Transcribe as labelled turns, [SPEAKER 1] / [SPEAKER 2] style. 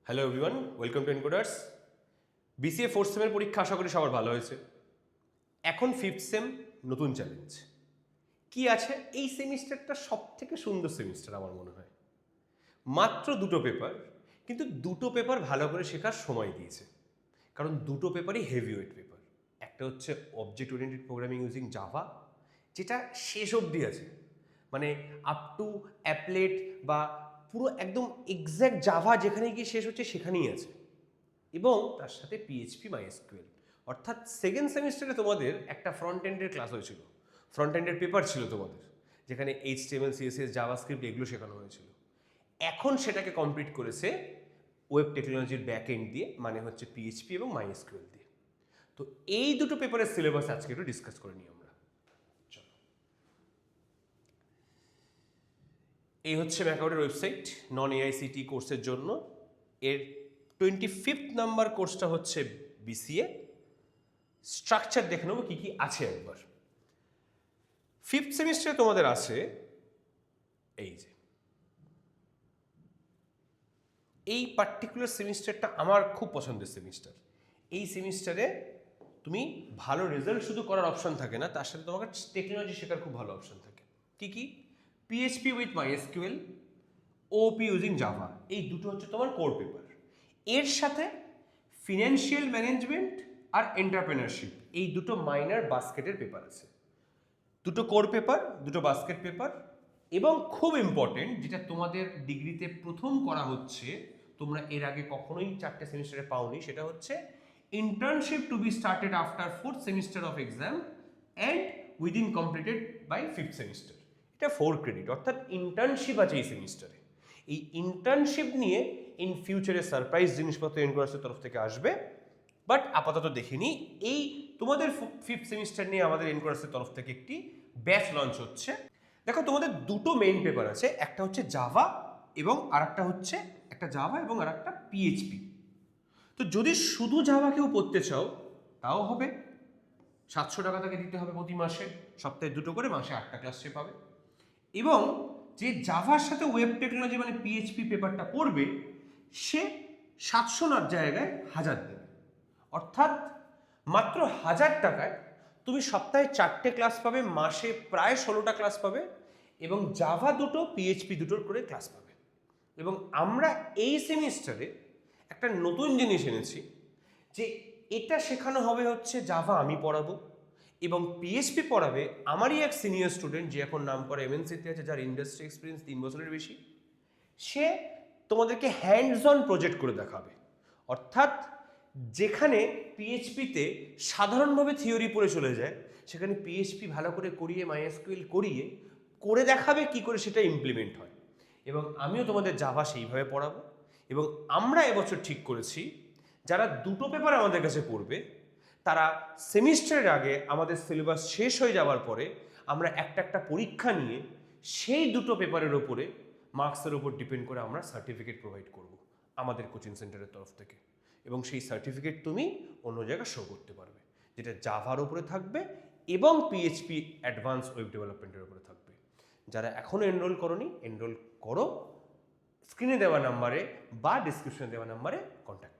[SPEAKER 1] Hello everyone, welcome to encoders. BCA fourth সেমের পরীক্ষা আশা করি সবার ভালো হয়েছে। এখন ফিফথ সেম, নতুন চ্যালেঞ্জ কি আছে? এই সেমিস্টারটা সব থেকে সুন্দর সেমিস্টার আমার মনে হয়। মাত্র দুটো পেপার, কিন্তু দুটো পেপার ভালো করে শেখার সময় দিয়েছে, কারণ দুটো পেপারই হেভি ওয়েট পেপার। একটা হচ্ছে object oriented programming using Java, যেটা শেষ অবধি আছে, মানে আপ টু অ্যাপলেট বা পুরো একদম এক্স্যাক্ট জাভা যেখানে গিয়ে শেষ হচ্ছে সেখানেই আছে, এবং তার সাথে পিএইচপি মাইএসকিউএল। অর্থাৎ সেকেন্ড সেমিস্টারে তোমাদের একটা ফ্রন্ট এন্ডের ক্লাস হয়েছিল, ফ্রন্ট এন্ডের পেপার ছিল তোমাদের, যেখানে এইচটিএমএল সিএসএস জাভাস্ক্রিপ্ট এগুলো শেখানো হয়েছিল। এখন সেটাকে কমপ্লিট করেছে ওয়েব টেকনোলজির ব্যাক এন্ড দিয়ে, মানে হচ্ছে পিএইচপি এবং মাইএসকিউএল দিয়ে। তো এই দুটো পেপারের সিলেবাস আজকে একটু ডিসকাস করে নিই আমরা। চলো, এই হচ্ছে ম্যাকআউটের ওয়েবসাইট নন এআইসিটি কোর্সের জন্য। এর 25th নাম্বার কোর্সটা হচ্ছে বিসিএ। স্ট্রাকচার দেখে নেবো কী কী আছে একবার। ফিফথ সেমিস্টারে তোমাদের আছে এই যে, এই পার্টিকুলার সেমিস্টারটা আমার খুব পছন্দের সেমিস্টার। এই সেমিস্টারে তুমি ভালো রেজাল্ট শুধু করার অপশন থাকে না, তার সাথে তোমাকে টেকনোলজি শেখার খুব ভালো অপশন থাকে। কি কি? PHP with MySQL, OP using Java, এই দুটো হচ্ছে তোমার কোর পেপার। এর সাথে ফিনান্সিয়াল ম্যানেজমেন্ট আর এন্টারপ্রেনারশিপ, এই দুটো মাইনার বাস্কেটের পেপার আছে। দুটো কোর পেপার, দুটো বাস্কেট পেপার, এবং খুব ইম্পর্টেন্ট, যেটা তোমাদের ডিগ্রিতে প্রথম করা হচ্ছে, তোমরা এর আগে কখনোই চারটে সেমিস্টারে পাওনি, সেটা হচ্ছে internship to be started after fourth semester of exam and within completed by fifth semester. এটা 4 ক্রেডিট, অর্থাৎ ইন্টার্নশিপ আছে এই সেমিস্টারে। এই ইন্টার্নশিপ নিয়ে ইন ফিউচারে সারপ্রাইজ জিনিসপত্র এনকোয়ার্সের তরফ থেকে আসবে, বাট আপাতত দেখিনি। এই তোমাদের ফিফথ সেমিস্টার নিয়ে আমাদের এনকোয়ার্সের তরফ থেকে একটি ব্যাচ লঞ্চ হচ্ছে। দেখো, তোমাদের দুটো মেইন পেপার আছে, একটা হচ্ছে জাভা এবং আরেকটা হচ্ছে একটা জাভা এবং আরেকটা পিএইচপি। তো যদি শুধু জাভা কেউ পড়তে চাও তাও হবে, 700 টাকা তাকে দিতে হবে প্রতি মাসে, সপ্তাহে দুটো করে, মাসে 8টা ক্লাস সে পাবে। এবং যে জাভার সাথে ওয়েব টেকনোলজি মানে পিএইচপি পেপারটা পড়বে, সে 700 নার জায়গায় 1000 দেবে। অর্থাৎ মাত্র 1000 টাকায় তুমি সপ্তাহে 4টে ক্লাস পাবে, মাসে প্রায় 16টা ক্লাস পাবে, এবং জাভা দুটো পিএইচপি দুটোর করে ক্লাস পাবে। এবং আমরা এই সেমিস্টারে একটা নতুন জিনিস এনেছি, যে এটা শেখানো হবে হচ্ছে জাভা আমি পড়াবো, এবং পিএইচপি পড়াবে আমারই এক সিনিয়র স্টুডেন্ট, যে এখন নাম করে এমএনসিতে আছে, যার ইন্ডাস্ট্রি এক্সপিরিয়েন্স 3 বছরের বেশি। সে তোমাদেরকে হ্যান্ডস অন প্রজেক্ট করে দেখাবে। অর্থাৎ যেখানে পিএইচপিতে সাধারণভাবে থিওরি পড়ে চলে যায়, সেখানে পিএইচপি ভালো করে করিয়ে মাইএসকিউএল করিয়ে করে দেখাবে কি করে সেটা ইমপ্লিমেন্ট হয়। এবং আমিও তোমাদের জাভা সেইভাবে পড়াবো। এবং আমরা এবছর ঠিক করেছি, যারা দুটো পেপার আমাদের কাছে পড়বে, তারা সেমিস্টারের আগে আমাদের সিলেবাস শেষ হয়ে যাওয়ার পরে আমরা একটা একটা পরীক্ষা নিয়ে সেই দুটো পেপারের ওপরে মার্কসের ওপর ডিপেন্ড করে আমরা সার্টিফিকেট প্রোভাইড করব আমাদের কোচিং সেন্টারের তরফ থেকে। এবং সেই সার্টিফিকেট তুমি অন্য জায়গায় শো করতে পারবে, যেটা জাভার ওপরে থাকবে এবং পিএইচপি অ্যাডভান্স ওয়েব ডেভেলপমেন্টের ওপরে থাকবে। যারা এখনও এনরোল করোনি, এনরোল করো। স্ক্রিনে দেওয়া নাম্বারে বা ডিসক্রিপশনে দেওয়া নাম্বারে কন্ট্যাক্ট